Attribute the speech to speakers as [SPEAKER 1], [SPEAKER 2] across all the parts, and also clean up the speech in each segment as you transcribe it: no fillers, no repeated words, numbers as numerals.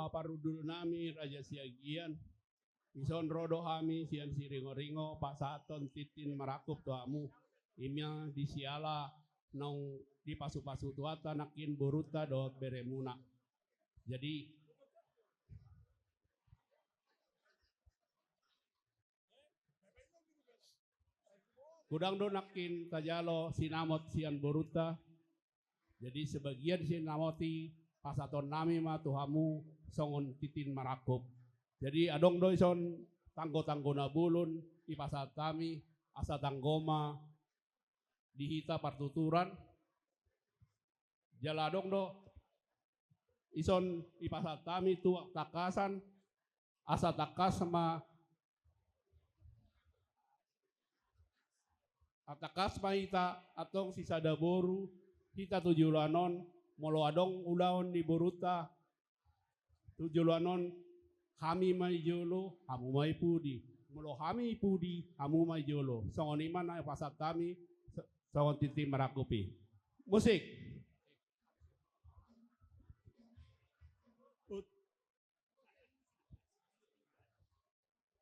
[SPEAKER 1] paparudul nami Raja Siagian. Ison rodo kami sian si ringo-ringo Pak Saton titin merakup tuamu. Imya disiala nong di pasu-pasu tuata nakin boruta dot beremuna. Jadi kudang do nakin tajalo sinamot sian boruta. Jadi sebagian sinamoti pasaton nami ma tuhamu songon titin marakup. Jadi adong do ison tanggo-tanggo nabulun ipasat kami asa tanggoma dihita partuturan. Jaladong do ison ipasat kami tu takasan asa takas sama atakas mahita atong sisada boru kita tujulanon molo adong ulaon di boruta tujulanon kami may jolo kamu may pudi molo kami pudi kamu may jolo songon iman na pasat kami songon titi marakupi musik.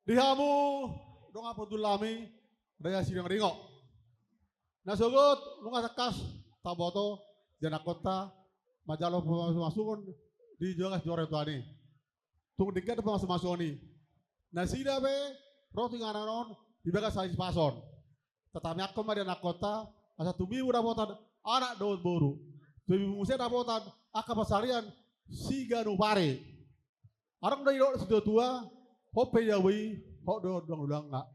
[SPEAKER 2] Dihamu dong apa lami daya sidang ringo. Nasugot lunga sakas taboto jana kota majalo masukon di jogas jore tuani. Tung dikat pa masukoni. Nasida be roti ngananon di bagas sais pason. Tetapi aku mah di anak kota asa tubi udah botan anak daun boru. Tubi musia dah botan aka pasarian siga nu pare. Arang dari dok sudah tua hope jawi hok do dong ulang enggak.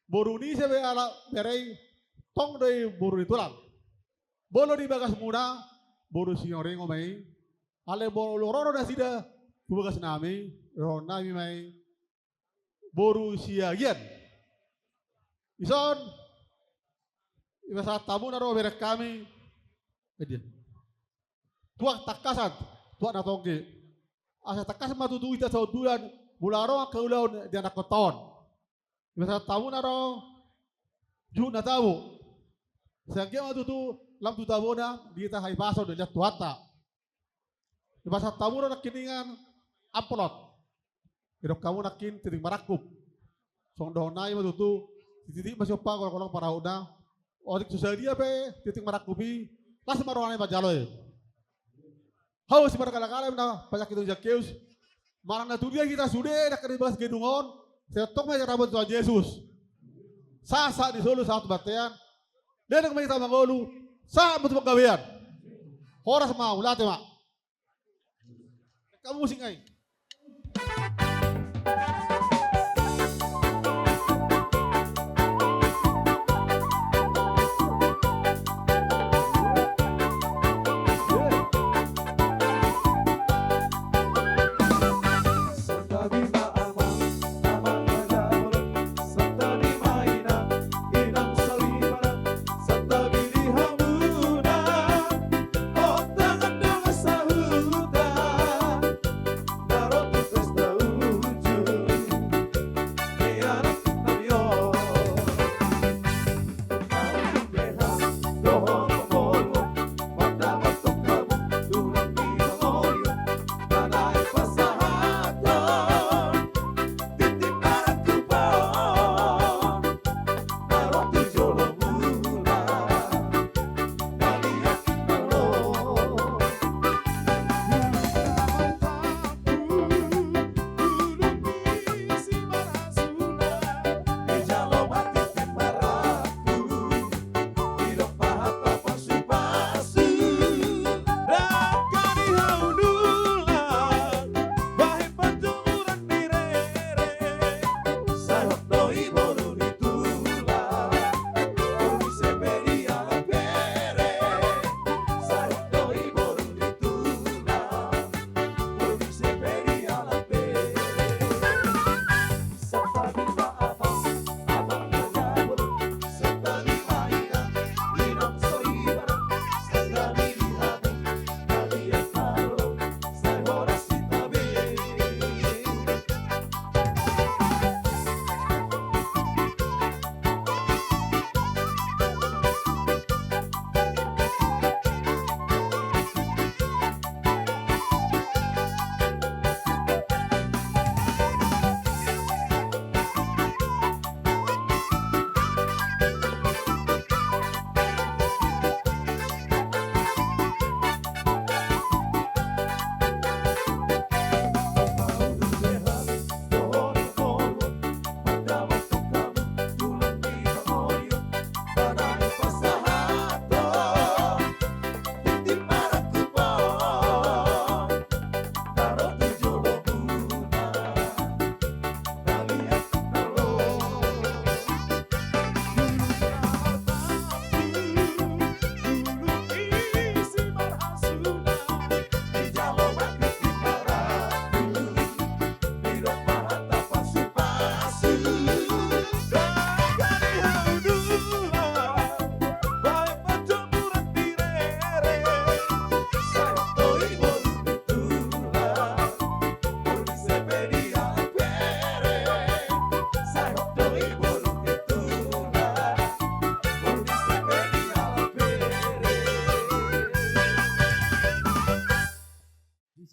[SPEAKER 2] Boru ni sebe ala berei tong dari boru ditulang. Bolo di bagas muda boru sinyore ngomai. Ale bolo roro nasida bubagas nami, roh nami mai boru siagian. Ison, ibasa tamu naro berek kami, kedia. Tuak takasan, tuak natongge. Asa takas matutu ita saudulan, bularo kaulaun di anak koton. Ibasa tamu naro ju na tamu. Sangkia matutu lam tu tabona di ita hai paso de tuata. Ibasa tamu naro kiningan upload. Irok kamu nakin titik marakup. Song dohonai matutu titik masih apa kalau para udah. Odik susah dia pe titik marakupi. Las maroane bajaloy. Hau si kala-kala na pajak itu jakeus. Marang na dia kita sudah nak dibahas gedungon. Saya tok me rabot Tuhan Yesus. Sasa di Solo saat batean. Dia nak kita mangolu. Sa betul pagawean. Horas mau late mak. Kamu musik ai.
[SPEAKER 3] Darot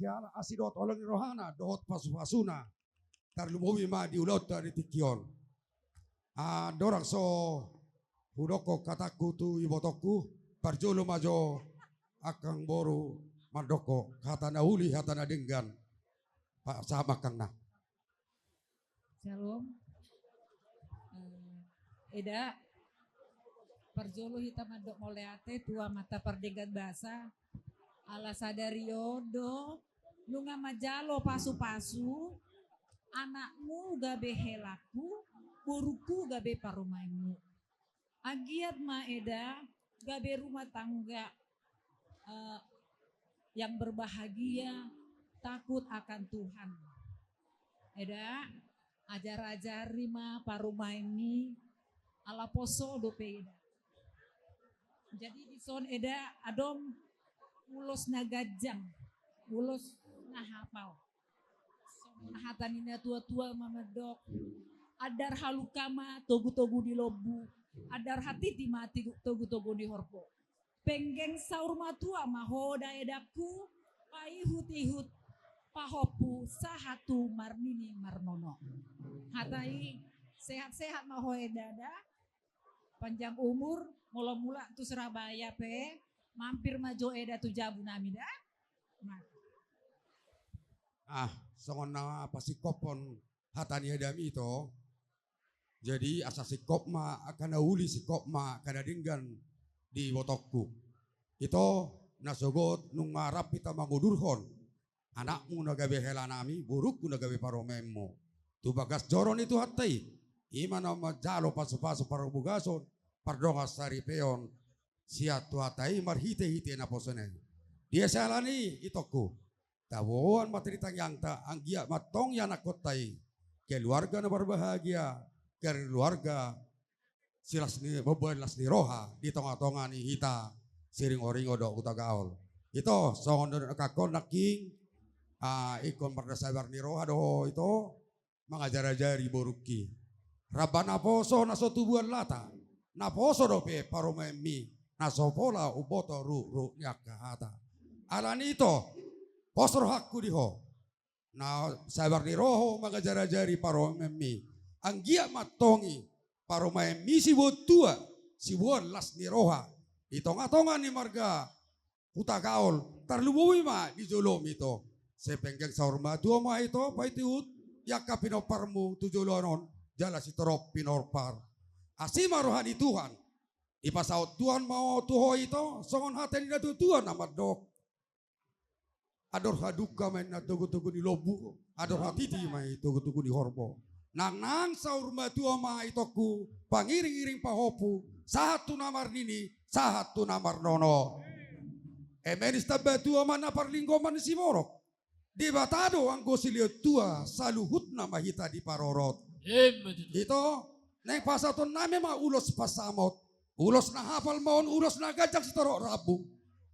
[SPEAKER 3] ala asidot olong rohana dohot pasu-pasuna tarlumuwi ma diulot dari tikion. Dorang so hudoko kataku tu ibotoku parjolo majo akang boru mandoko hatana uli hatana denggan pak sama kang na.
[SPEAKER 4] Shalom. Eda parjolo hita mandok moleate tua mata perdegan basa ala sadario do lunga majalo pasu-pasu anakmu gabe helaku buruku gabe parumaimu agiat ma eda gabe rumah tangga yang berbahagia takut akan Tuhan eda ajar-ajari ma parumaini ala poso dope eda jadi di son eda adom ulos nagajang ulos nahapau nahatanina tua-tua mamadok adar halukama togu-togu di lobu adar hati mati togu-togu di horpo penggeng saur matua mahoda edaku paihut-ihut pahopu sahatu marnini marnono hatai sehat-sehat mahoedada panjang umur mula-mula tu Surabaya pe mampir majo eda tu jabu nami dah.
[SPEAKER 3] Songon na pasikopon hatani edami ito. Jadi asa sikop ma akan uli sikop ma kada dinggan di botokku. Ito nasogot nung marap kita mangudurhon. Anakmu nagabe helanami, burukku nagabe paromemmo. Tu bagas joron itu hatai. Imana majalo pasu-pasu parubugason, pardongas sari peon. Siat tuatai marhite-hite na posone. Dia salani itoku. Tawon materitang yang ta anggia matong yang nakotai. Keluarga na berbahagia. Keluarga silas ni bebelas ni roha di tengah-tengah ni hita siring oringo do utagaol. Ito songon do kakon naking ikon berdasabar ni roha do ito mengajar-ajari boruki. Rabana poso naso tubuhan lata. Na poso do pe paromemi. Nasopola uboto ru nyakahata. Alani ito posor hakku diho. Na sabar ni roho mengajar-ajari paromemi. Anggia matongi paromemi si botua si buan las ni roha. Itonga-tonga ni marga utagaol tarlubuwi ma di jolom ito. Sepenggeng saurma dua ma ito paitiut yaka pinoparmu tujolonon jala si torop pinorpar. Asima rohani Tuhan. Ipasaut Tuhan mau tuho ito, songon haten na Tuhan amat dok. Ador haduka main na tugu-tugu di lobu, ador hatiti main tugu-tugu di horbo. Nang saur matua ma itoku, pangiring-iring pahopu, satu namar nini, satu namar nono. Emenis tabatua mana parlinggoman si morok. Di batado ang gosiliot tua, saluhut nama hita di parorot. Ito, neng pasaton name ma ulos pasamot. Ulos na hafal maon, ulos na gajang si torok rabu.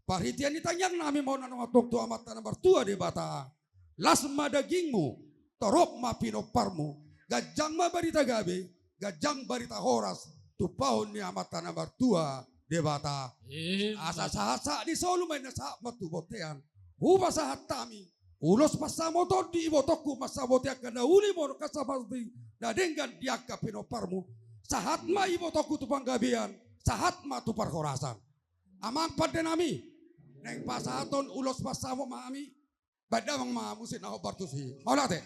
[SPEAKER 3] Parhitian itanyang namin maon na namatog tu amat na tua di bata. Las madagingmu, torok ma pinoparmu, gajang ma barita gabi, gajang barita horas, tupahon ni amat na tua di bata. Asa-sasa di solo may nasa matubotean. Huba sa hatami, ulos pasamoton di ibotokku masabotean ka na uli mo kasabati na denggan diaka pinoparmu. Sahat ma ibotokku tu panggabian. Sahat matu parkorasan. Amang padenami. Neng pasaton ulos pasamo maami. Badamang maamusin ako bartusi. Maulate.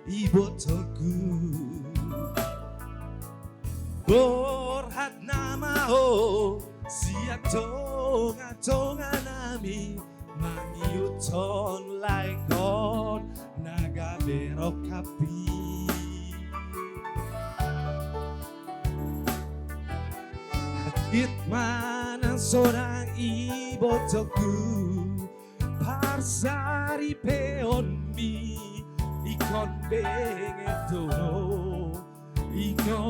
[SPEAKER 5] ibotoku borhat namao siak tonga nami mangiuton laikon naga berok kapi It mana seorang ibotoku parsari peonmi ikon bengeto iko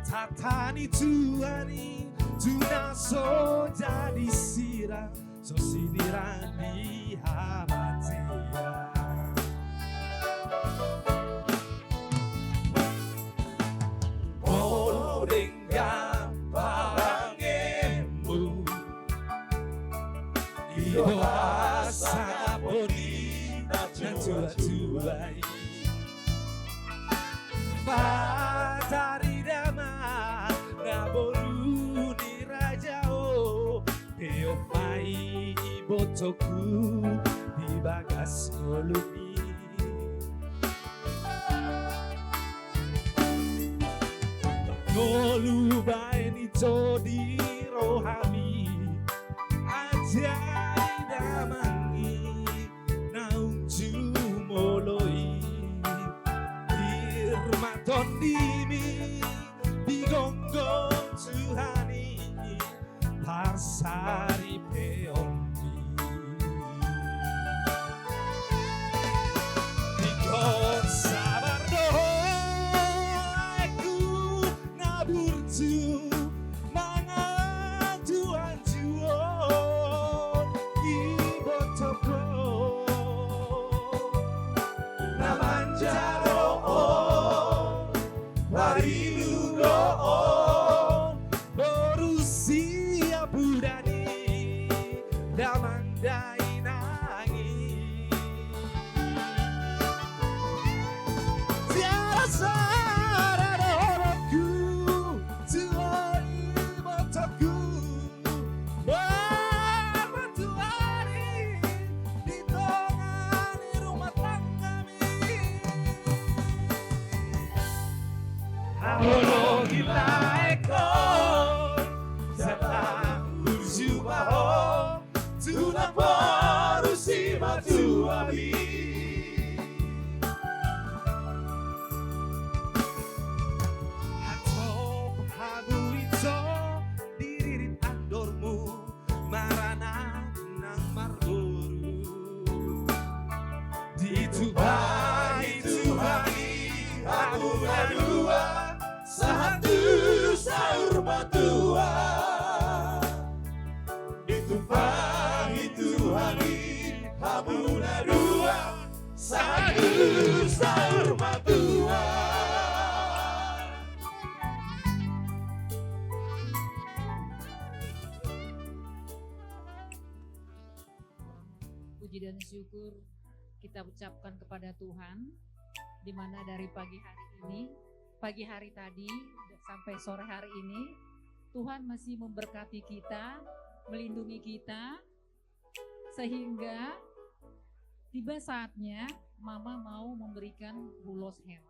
[SPEAKER 5] tatani tuani tuna so jadi sirah so sindiran di hamatia oh dengan parangemu asa bonita tua-tuai Patari dama naboru ni rajao Peo pai botoku di bagas koloni Nolu bai ni todi rohami Ajai damangi naung jumoloi Dirmaton dimi digonggong Tuhani Parsari peonmi Dikon sabar doaku naburtu mangaduan juon ibotoko namanjaroon wariluroon berusia budani damandai nangi tiada saradaku tuai botoku berpatuari di tongani rumah tanggami Halo gila ekor Serta urjubaho Tuna porusi matuabi Hatop habu ito Diririt andormu Marana nang marboru Ditubai Habu dua Satu sahur matua Ditumpahi Tuhani Hamuna dua Satu sahur matua
[SPEAKER 4] Puji dan syukur kita ucapkan kepada Tuhan di mana dari pagi hari tadi sampai sore hari ini Tuhan masih memberkati kita, melindungi kita sehingga tiba saatnya Mama mau memberikan bulos hera.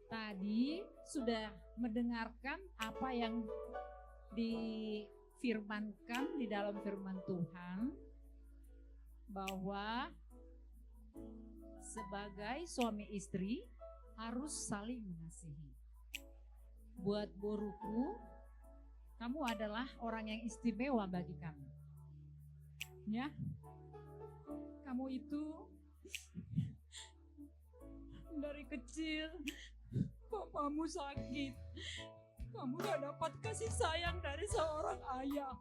[SPEAKER 4] Tadi sudah mendengarkan apa yang difirmankan di dalam firman Tuhan bahwa sebagai suami istri harus saling mengasihi. Buat boruku, kamu adalah orang yang istimewa bagi kami. Ya, kamu itu dari kecil papamu sakit. Kamu gak dapat kasih sayang dari seorang ayah.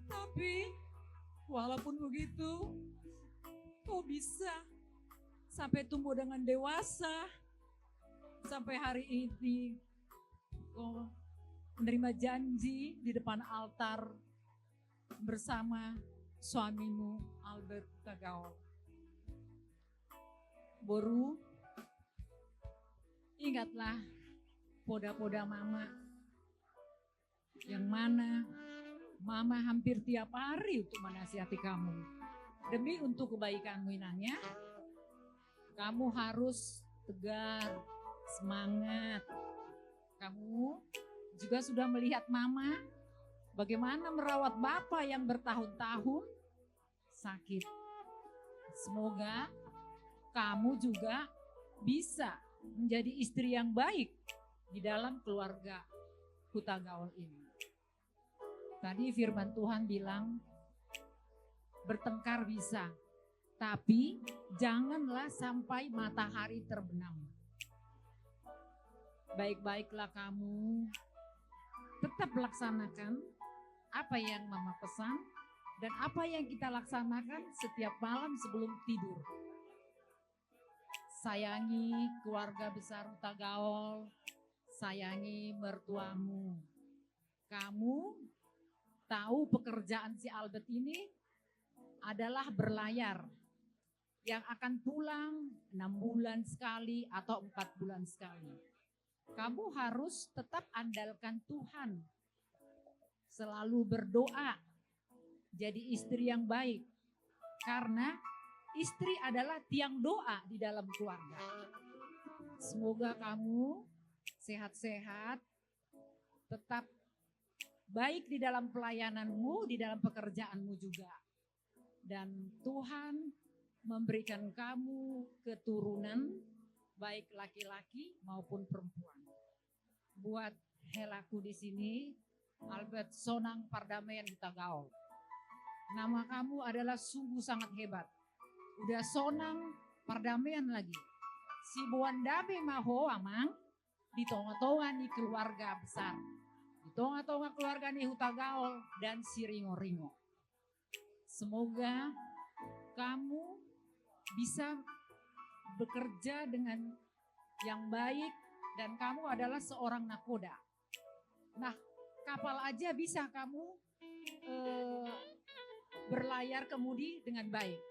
[SPEAKER 4] Tapi walaupun begitu, kau bisa sampai tumbuh dengan dewasa, sampai hari ini kau menerima janji di depan altar bersama suamimu Albert Tagaol. Boru, ingatlah poda-poda Mama yang mana Mama hampir tiap hari untuk menasihati kamu. Demi untuk kebaikanmu inangnya, Kamu harus tegar, semangat. Kamu juga sudah melihat mama bagaimana merawat bapak yang bertahun-tahun sakit. Semoga kamu juga bisa menjadi istri yang baik di dalam keluarga Huta Gaul ini. Tadi firman Tuhan bilang, bertengkar bisa, tapi janganlah sampai matahari terbenam. Baik-baiklah kamu, tetap laksanakan apa yang Mama pesan dan apa yang kita laksanakan setiap malam sebelum tidur. Sayangi keluarga besar Huta Gaul, sayangi mertuamu. Kamu tahu pekerjaan si Albert ini adalah berlayar yang akan pulang 6 bulan sekali atau 4 bulan sekali. Kamu harus tetap andalkan Tuhan. Selalu berdoa. Jadi istri yang baik. Karena istri adalah tiang doa di dalam keluarga. Semoga kamu sehat-sehat, tetap baik di dalam pelayananmu, di dalam pekerjaanmu juga. Dan Tuhan memberikan kamu keturunan, baik laki-laki maupun perempuan. Buat helaku di sini, Albert Sonang Pardamaian Huta Gaul. Nama kamu adalah sungguh sangat hebat. Udah Sonang Pardamaian lagi. Si Buandame Maho Amang di tonga-tonga nih keluarga besar. Di tonga-tonga keluarga nih Huta Gaul dan si Ringo-Ringo. Semoga kamu bisa bekerja dengan yang baik dan kamu adalah seorang nakoda. Nah, kapal aja bisa kamu berlayar kemudi dengan baik.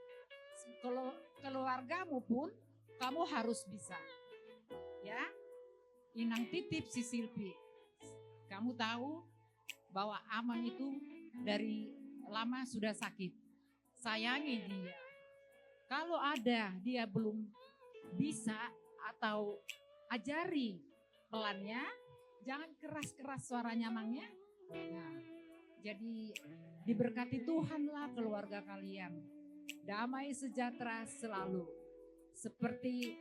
[SPEAKER 4] Kalau keluargamu pun kamu harus bisa. Ya, inang titip si Silpi. Kamu tahu bahwa Amang itu dari lama sudah sakit. Sayangi dia. Kalau ada dia belum bisa atau ajari pelannya, jangan keras-keras suaranya Mangnya. Nah, jadi diberkati Tuhanlah keluarga kalian. Damai sejahtera selalu. Seperti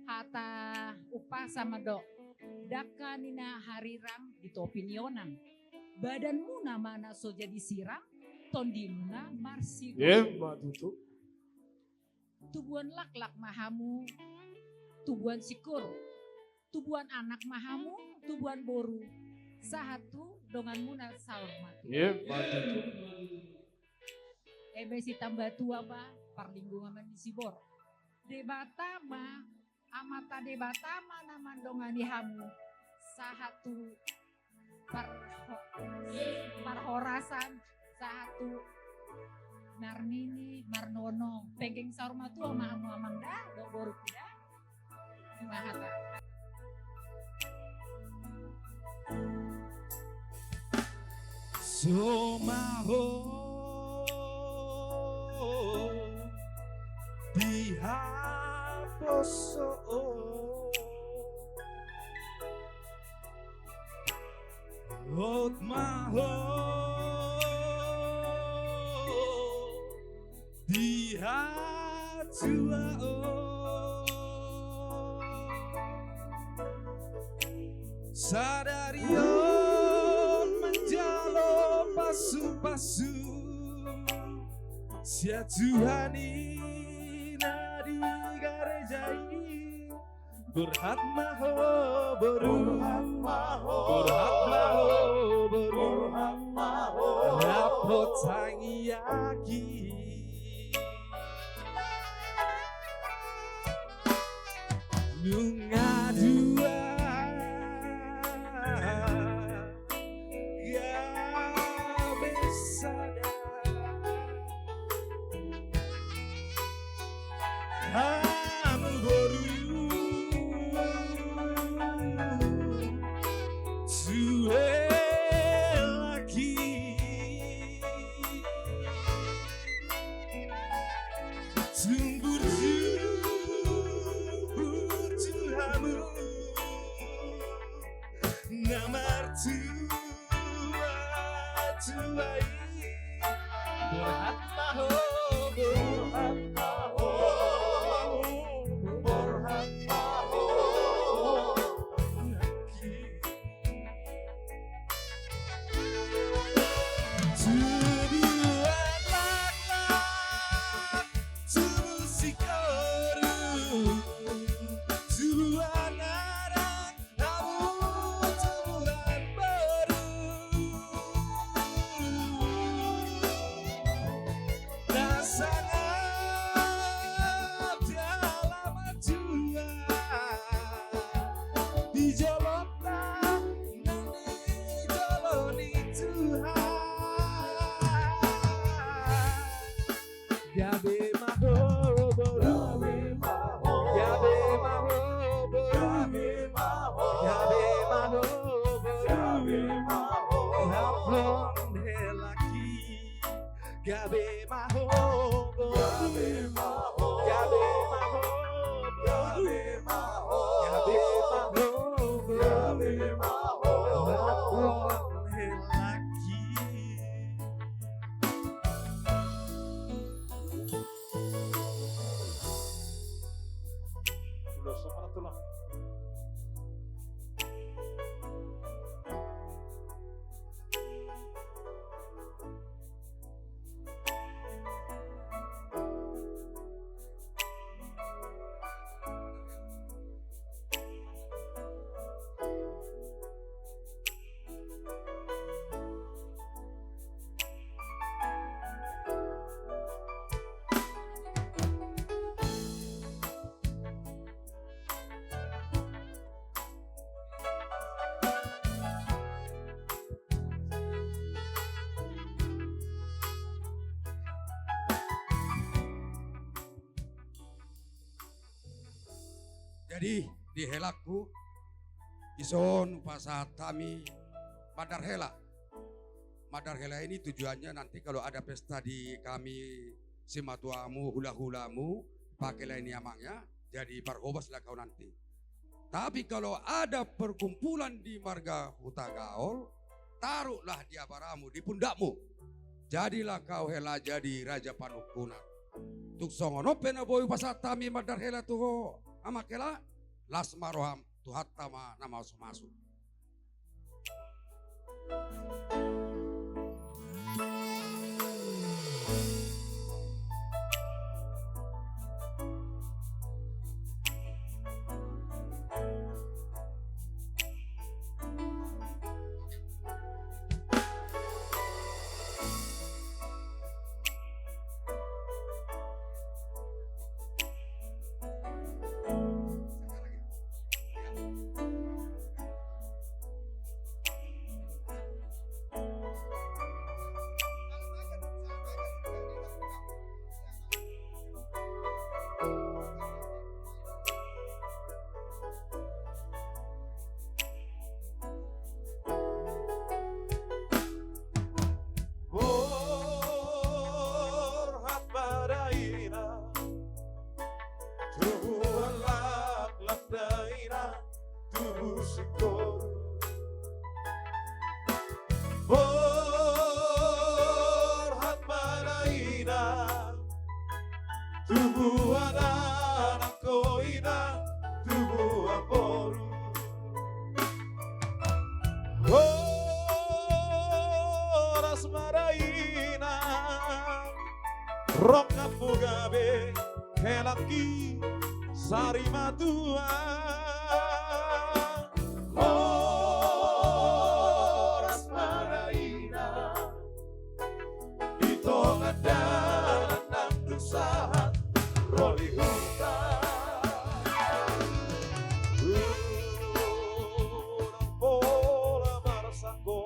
[SPEAKER 4] Hata Upasa Medok. Daka nina hariram di topinionan. Badanmu nama so jadi siram. Tondimuna marsi. Tubuhan lak-lak mahamu. Tubuhan sikur. Tubuhan anak mahamu. Tubuhan boru. Sahatu dongan muna saur mati. Besi tambah tua ba parlinggungan di Sibor. Debatama amata debatama naman dongani hamu. Sahatu parhorasan sahatu Narnini Marnono penggeng saur matua mahamu amanda do boru kuda. Mahata.
[SPEAKER 5] Somaho dihaposo Otmaho dihatua Sadarion menjalo pasu-pasu Sia Tuhani nadi garejai Burhat maho boru Burhat maho boru Napot sangiaki Nunga dua Sungguh Gabe mahop, gabe mahop, gabe mahop, gabe mahop, gabe mahop, gabe mahop, lelaki. Udah sama tulang.
[SPEAKER 3] Jadi di helaku ison pasatami Madar Hela. Madar Hela ini tujuannya nanti kalau ada pesta di kami simatuamu hula-hulamu pakailah ini amangnya jadi parhobaslah kau nanti. Tapi kalau ada perkumpulan di marga Huta Gaul, taruhlah dia baramu di pundakmu. Jadilah kau hela jadi raja panukunan. Tuk songono pena boy pasatami Madar Hela tuh amakela lasmaroham tuhatama nama masuk.
[SPEAKER 5] Gabe helaki sari matua oras maraina ito ngadalan ng dusahan roli huta unang bola marasako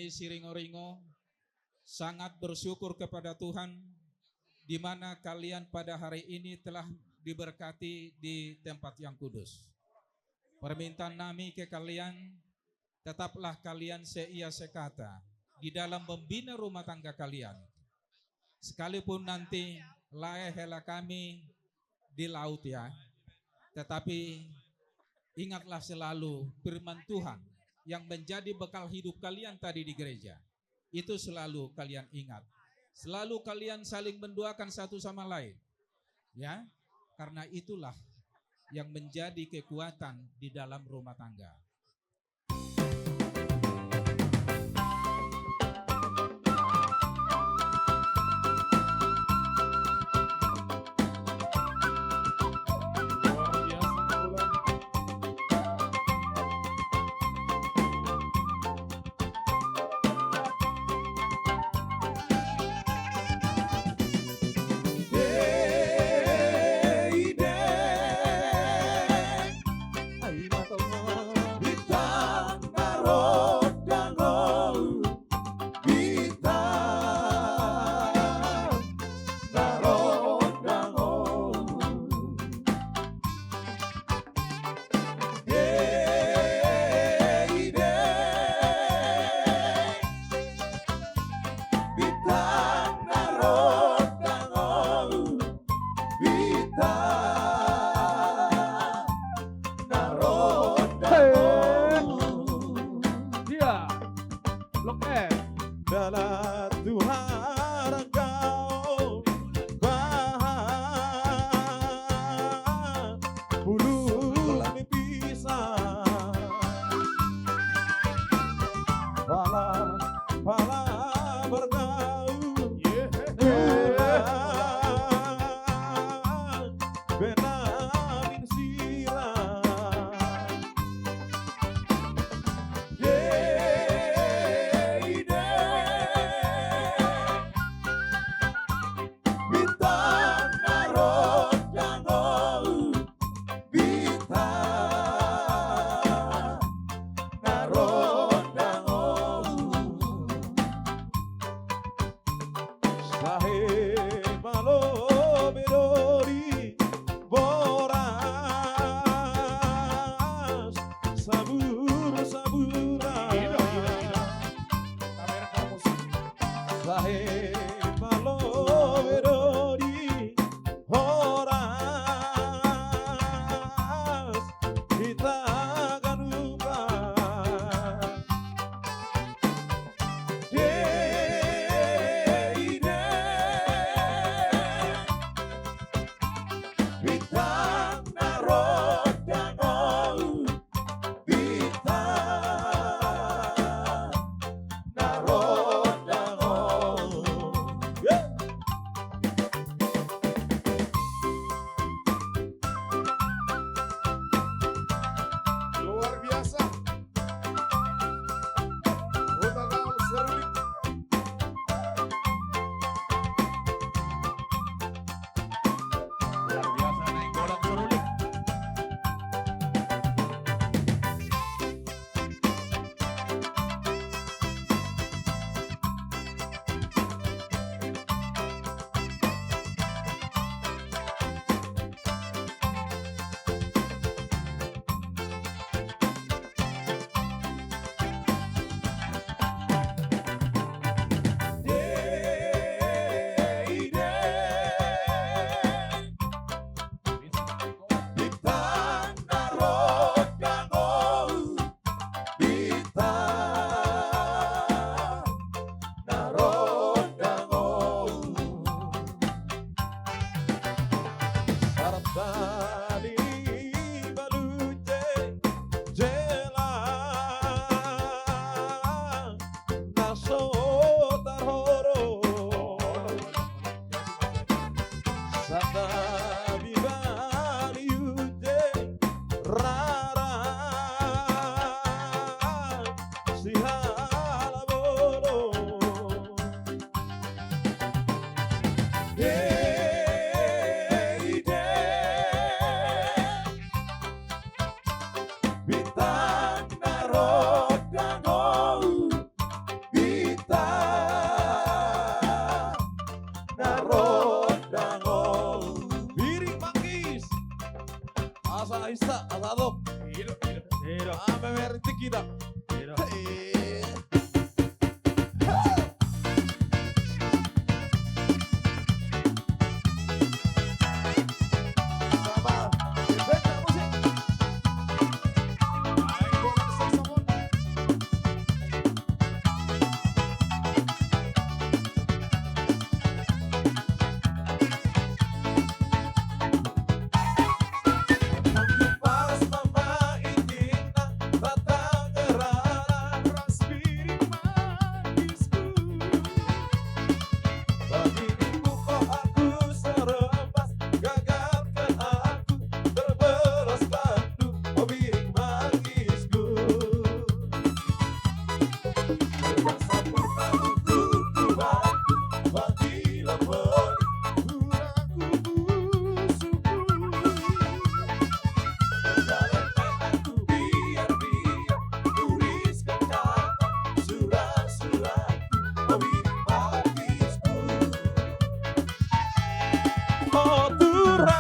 [SPEAKER 6] ini Siringo-ringo sangat bersyukur kepada Tuhan di mana kalian pada hari ini telah diberkati di tempat yang kudus. Permintaan kami ke kalian, tetaplah kalian seia sekata di dalam membina rumah tangga kalian. Sekalipun nanti hela kami di laut ya, tetapi ingatlah selalu firman Tuhan yang menjadi bekal hidup kalian tadi di gereja. Itu selalu kalian ingat. Selalu kalian saling mendoakan satu sama lain. Ya, karena itulah yang menjadi kekuatan di dalam rumah tangga.
[SPEAKER 1] Luar biasa ulang. Dia, Blok F.
[SPEAKER 5] Dalam Tuhan engkau bahan bulu dipisah pala bergaul benamin sirah luar biasa. Utangal serulik.
[SPEAKER 1] Luar biasa naik golok serulik.
[SPEAKER 5] Sa asado. Ame mer tikida. Sama. Efeknya musik. Ay, bola saxophone. Pas mama indina batang gerana ras piring manisku. Baginiku kok aku serembas gagalkan aku terberas bandu oh piring manisku. Bersambut tahuku ku bantu bagi lembeli uraku busuku. Aku biar tuliskan kata surat-suratku oh piring manisku. Oh Tuhan,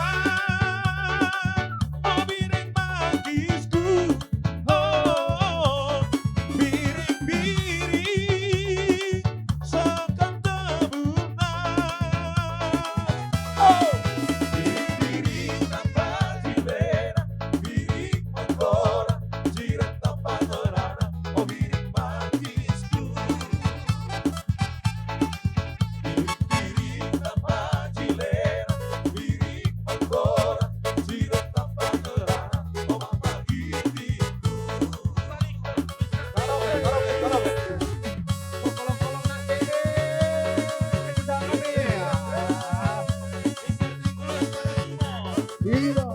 [SPEAKER 5] oh piring manisku. Oh piring-piring sekan tebunan. Oh piring-piring tanpa jilena, piring menggora, jiran tanpa ngerana, oh piring manisku. Piring-piring tanpa jilena, piring menggora, jiran tanpa ngerana, oh mama gitiku. Karaoke. Kolong-kolong nanti kita Iya.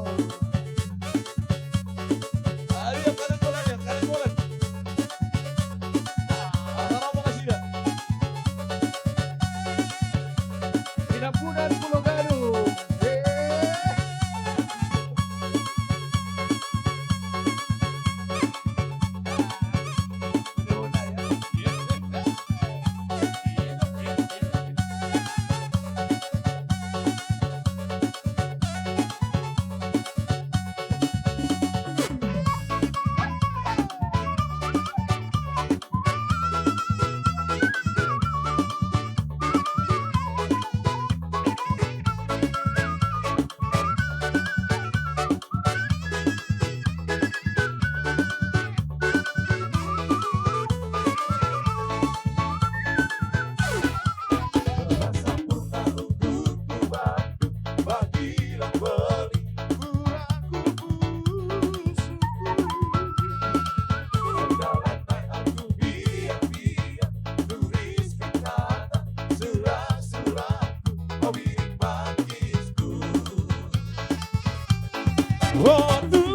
[SPEAKER 5] Ayo kalian bolan. Asal mau kasih dah. Tinapku dari Pulau Gadung. Bersambut tahuku ku bantu bagi lembeli uraku busuku. Perjalanan aku biar tuliskan kata surat-suratku oh piring manisku. Oh Tuhan.